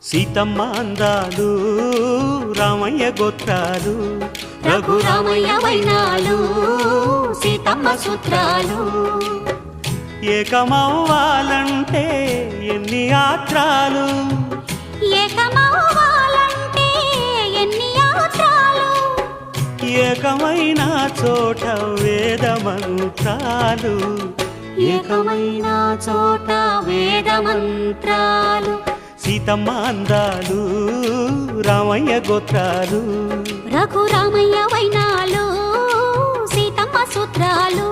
సీతమ్మ అందాలు రామయ్య గోత్రాలు రఘురామయ్య వైనాలు సీతమ్మ సూత్రాలు ఏకమవ్వాలంటే ఎన్ని యాత్రాలు ఏకమవ్వాలంటే ఎన్ని యాత్రాలు ఏకమైన చోట వేద మంత్రాలు ఏకమైన చోట వేద మంత్రాలు సీతమ్మ అందాలు రామయ్య గోత్రాలు రఘురామయ్య వైనాలు సీతమ్మ సూత్రాలు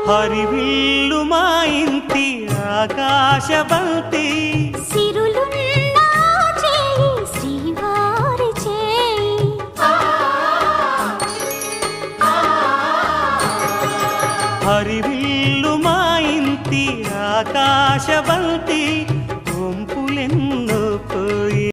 హరివిల్లు మా ఇంటి ఆకాశబంతి సిరులున్న చేయి శ్రీవారి చేయి హరివిల్లు మా ఇంటి ఆకాశబంతి